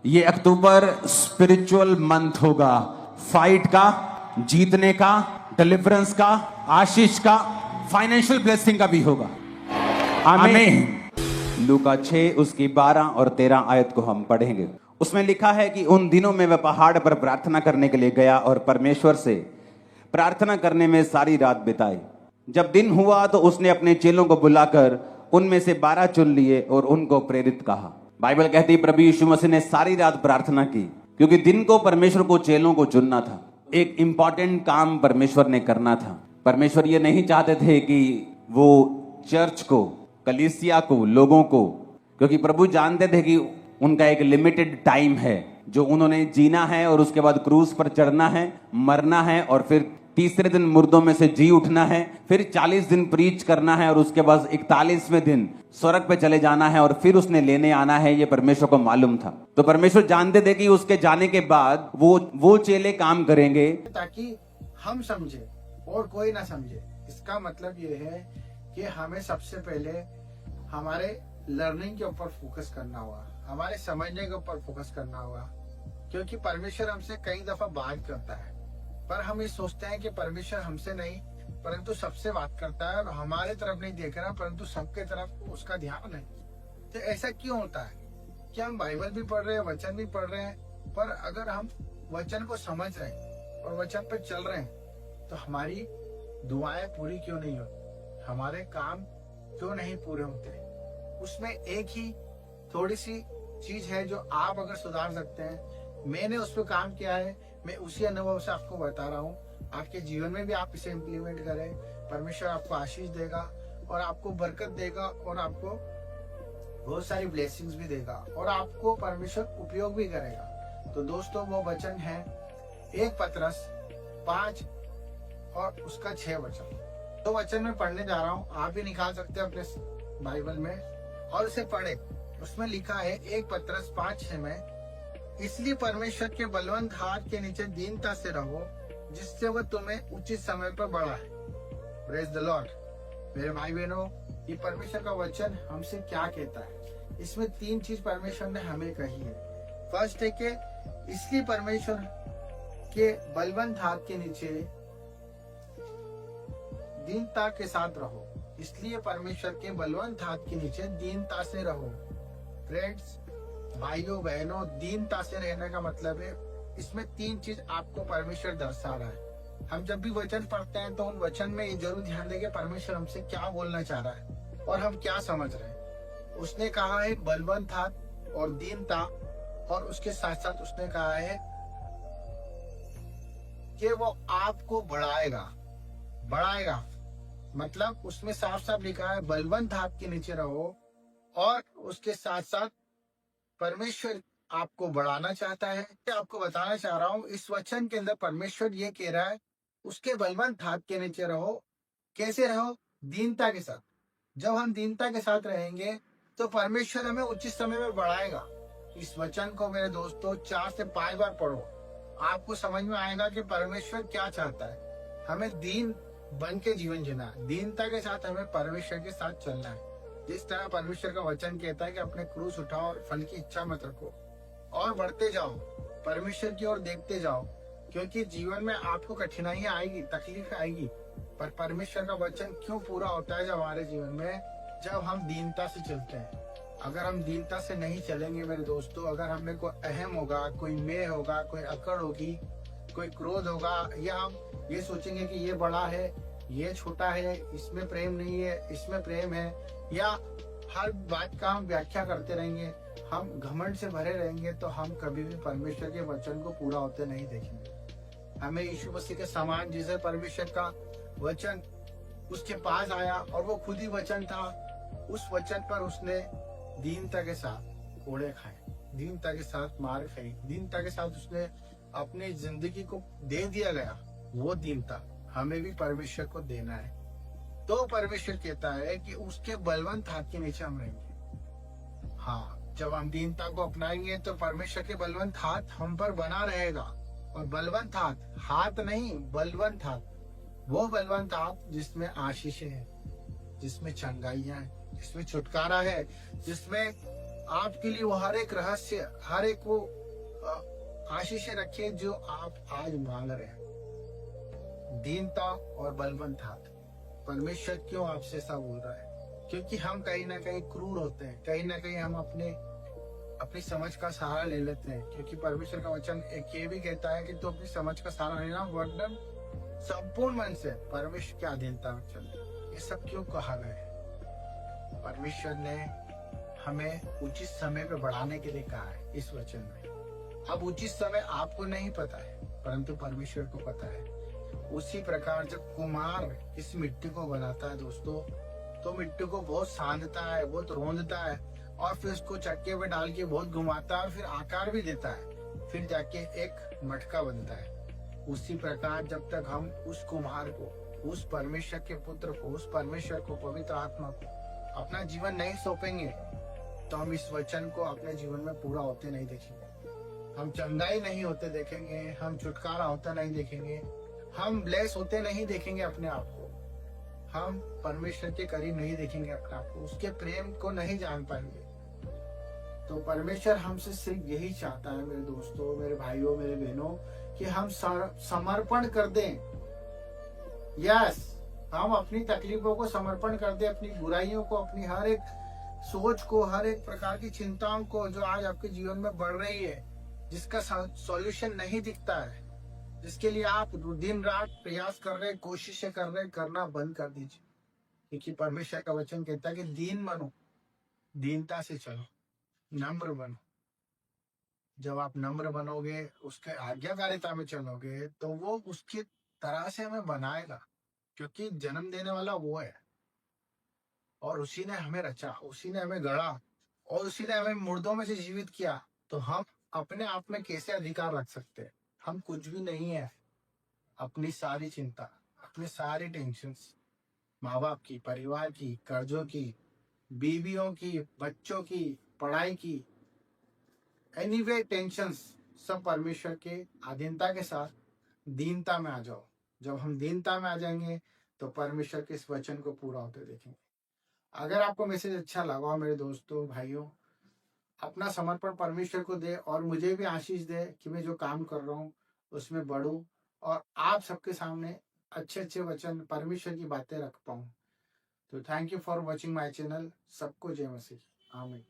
ये अक्टूबर spiritual month होगा, fight का, जीतने का, डिलीवरेंस का, आशीष का, फाइनेंशियल ब्लेसिंग का भी होगा। आमीन। लूका 6 उसकी 12 और 13 आयत को हम पढ़ेंगे। उसमें लिखा है कि उन दिनों में वह पहाड़ पर प्रार्थना करने के लिए गया और परमेश्वर से प्रार्थना करने में सारी रात बिताई। जब दिन हुआ तो उसने अपने चेलों को बुलाकर उनमें से 12 चुन लिए और उनको प्रेरित कहा। बाइबल कहती है प्रभु यीशु मसीह ने सारी रात प्रार्थना की, क्योंकि दिन को परमेश्वर को चेलों को चुनना था। एक इंपॉर्टेंट काम परमेश्वर ने करना था। परमेश्वर ये नहीं चाहते थे कि वो चर्च को, कलीसिया को, लोगों को, क्योंकि प्रभु जानते थे कि उनका एक लिमिटेड टाइम है जो उन्होंने जीना है और उसके बाद क्रूस पर चढ़ना है, मरना है और फिर तीसरे दिन मुर्दों में से जी उठना है, फिर 40 दिन प्रीच करना है और उसके बाद 41वें दिन स्वर्ग पे चले जाना है और फिर उसने लेने आना है। ये परमेश्वर को मालूम था। तो परमेश्वर जानते थे कि उसके जाने के बाद वो चेले काम करेंगे ताकि हम समझे और कोई ना समझे। इसका मतलब ये है कि हमें सबसे पहले हमारे लर्निंग के ऊपर फोकस करना होगा, हमारे समझने के ऊपर फोकस करना होगा, क्योंकि परमेश्वर हमसे कई दफा बात करता है, पर हम ये सोचते हैं कि परमेश्वर हमसे नहीं परंतु सबसे बात करता है और हमारे तरफ नहीं देख रहा परंतु सबके तरफ उसका ध्यान है। तो ऐसा क्यों होता है कि हम बाइबल भी पढ़ रहे हैं, वचन भी पढ़ रहे हैं, पर अगर हम वचन को समझ रहे हैं और वचन पर चल रहे हैं तो हमारी दुआएं पूरी क्यों नहीं होती, हमारे काम क्यों नहीं पूरे होते। उसमें एक ही थोड़ी सी चीज है जो आप अगर सुधार सकते हैं। मैंने उस पर काम किया है, मैं उसी अनुभव से आपको बता रहा हूँ। आपके जीवन में भी आप इसे इम्प्लीमेंट करें, परमेश्वर आपको आशीष देगा और आपको बरकत देगा और आपको बहुत सारी ब्लेसिंग्स भी देगा और आपको परमेश्वर उपयोग भी करेगा। तो दोस्तों वो वचन है 1 पतरस 5 और उसका 6 वचन। तो वचन में पढ़ने जा रहा हूँ, आप भी निकाल सकते हैं अपने बाइबल में और उसे पढ़े। उसमें लिखा है 1 पतरस 5:6 में, इसलिए परमेश्वर के बलवंत हाथ के नीचे दीनता से रहो जिससे वह तुम्हें उचित समय पर बढ़ाए। Praise the Lord. मेरे भाई बहनों, ये परमेश्वर का वचन हमसे क्या कहता है। इसमें 3 चीज परमेश्वर ने हमें कही है। फर्स्ट है कि इसलिए परमेश्वर के बलवंत हाथ के नीचे दीनता के साथ रहो, इसलिए परमेश्वर के बलवंत हाथ के नीचे दीनता से रहो। फ्रेंड्स, भाइयों बहनों, दीनता से रहने का मतलब है इसमें 3 चीज आपको परमेश्वर दर्शा रहा है। हम जब भी वचन पढ़ते हैं तो उन वचन में ये जरूर ध्यान देंगे परमेश्वर हमसे क्या बोलना चाह रहा है और हम क्या समझ रहे हैं। उसने कहा है बलवंत हाथ और दीनता, और उसके साथ साथ उसने कहा है कि वो आपको बढ़ाएगा। मतलब उसमें साफ साफ लिखा है बलवंत हाथ के नीचे रहो, और उसके साथ साथ परमेश्वर आपको बढ़ाना चाहता है। आपको बताना चाह रहा हूँ इस वचन के अंदर परमेश्वर ये कह रहा है उसके बलवंत हाथ के नीचे रहो। कैसे रहो? दीनता के साथ। जब हम दीनता के साथ रहेंगे तो परमेश्वर हमें उचित समय में बढ़ाएगा। इस वचन को मेरे दोस्तों 4 से 5 बार पढ़ो, आपको समझ में आएगा कि परमेश्वर क्या चाहता है। हमें दीन बन के जीवन जीना है, दीनता के साथ हमें परमेश्वर के साथ चलना है। जिस तरह परमेश्वर का वचन कहता है कि अपने क्रूस उठाओ और फल की इच्छा मत रखो और बढ़ते जाओ, परमेश्वर की ओर देखते जाओ, क्योंकि जीवन में आपको कठिनाइयां आएगी, तकलीफ आएगी, पर परमेश्वर का वचन क्यों पूरा होता है जब हमारे जीवन में, जब हम दीनता से चलते हैं। अगर हम दीनता से नहीं चलेंगे मेरे दोस्तों, अगर हमें कोई अहम होगा, कोई मैं होगा, कोई अकड़ होगी, कोई क्रोध होगा, या हम ये सोचेंगे कि ये बड़ा है, ये छोटा है, इसमें प्रेम नहीं है, इसमें प्रेम है, या हर बात का हम व्याख्या करते रहेंगे, हम घमंड से भरे रहेंगे, तो हम कभी भी परमेश्वर के वचन को पूरा होते नहीं देखेंगे। हमें यीशु मसीह के समान, जिसे परमेश्वर का वचन उसके पास आया और वो खुद ही वचन था, उस वचन पर उसने दीनता के साथ कोड़े खाए, दीनता के साथ मार खाई, दीनता के साथ उसने अपनी जिंदगी को दे दिया गया। वो दीनता हमें भी परमेश्वर को देना है। तो परमेश्वर कहता है कि उसके बलवंत हाथ के नीचे हम रहेंगे। हाँ, जब हम दीनता को अपनाएंगे तो परमेश्वर के बलवंत हाथ हम पर बना रहेगा। और बलवंत हाथ नहीं, बलवंत हाथ, वो बलवंत हाथ जिसमें आशीष है, जिसमें चंगाइयां है, जिसमें छुटकारा है, जिसमें आपके लिए वो हर एक रहस्य, हर एक वो आशीषें रखे जो आप आज मांग रहे हैं। दीनता और बलवंत हाथ। परमेश्वर क्यों आपसे ऐसा बोल रहा है? क्योंकि हम कहीं ना कहीं क्रूर होते हैं, कहीं ना कहीं हम अपनी समझ का सहारा ले लेते हैं। क्योंकि परमेश्वर का वचन एक ये भी कहता है कि तू अपनी समझ का सहारा लेना, वरना संपूर्ण मन से परमेश्वर की अधीनता में चलना। ये सब क्यों कहा गया है? परमेश्वर ने हमें उचित समय पे बढ़ाने के लिए कहा है इस वचन में। अब उचित समय आपको नहीं पता है, परंतु परमेश्वर को पता है। उसी प्रकार जब कुम्हार इस मिट्टी को बनाता है दोस्तों, तो मिट्टी को बहुत सानता है, बहुत रोंदता है, और फिर उसको चक्के पे डाल के बहुत घुमाता है, फिर आकार भी देता है, फिर जाके एक मटका बनता है। उसी प्रकार जब तक हम उस कुम्हार को, उस परमेश्वर के पुत्र को, उस परमेश्वर को, पवित्र आत्मा को अपना जीवन नहीं सौंपेंगे, तो हम इस वचन को अपने जीवन में पूरा होते नहीं देखेंगे। हम चंगाई नहीं होते देखेंगे, हम छुटकारा होता नहीं देखेंगे, हम ब्लेस होते नहीं देखेंगे अपने आप को, हम परमेश्वर के करीब नहीं देखेंगे अपने आप को, उसके प्रेम को नहीं जान पाएंगे। तो परमेश्वर हमसे सिर्फ यही चाहता है मेरे दोस्तों, मेरे भाइयों, मेरे बहनों, कि हम समर्पण कर दें। यस, हम अपनी तकलीफों को समर्पण कर दें, अपनी बुराइयों को, अपनी हर एक सोच को, हर एक प्रकार की चिंताओं को जो आज आपके जीवन में बढ़ रही है, जिसका सॉल्यूशन नहीं दिखता है, जिसके लिए आप दिन रात प्रयास कर रहे, कोशिशें कर रहे, करना बंद कर दीजिए। क्योंकि परमेश्वर का वचन कहता है कि दीन बनो, दीनता से चलो, नम्र बनो। जब आप नम्र बनोगे, उसके आज्ञाकारिता में चलोगे, तो वो उसकी तरह से हमें बनाएगा। क्योंकि जन्म देने वाला वो है, और उसी ने हमें रचा, उसी ने हमें गढ़ा, और उसी ने हमें मुर्दों में से जीवित किया। तो हम अपने आप में कैसे अधिकार रख सकते हैं? हम कुछ भी नहीं है। अपनी सारी चिंता, अपनी सारी टेंशन्स, माँ बाप की, परिवार की, कर्जों की, बीवियों की, बच्चों की, पढ़ाई की, एनीवे टेंशन्स, सब परमेश्वर के अधीनता के साथ दीनता में आ जाओ। जब हम दीनता में आ जाएंगे, तो परमेश्वर के इस वचन को पूरा होते देखेंगे। अगर आपको मैसेज अच्छा लगा मेरे दोस्तों, भाइयों, अपना समर्पण परमेश्वर को दे, और मुझे भी आशीष दे कि मैं जो काम कर रहा हूँ उसमें बढ़ूं, और आप सबके सामने अच्छे अच्छे वचन, परमेश्वर की बातें रख पाऊं। तो thank you for watching my channel. सबको जय मसीह। आमीन।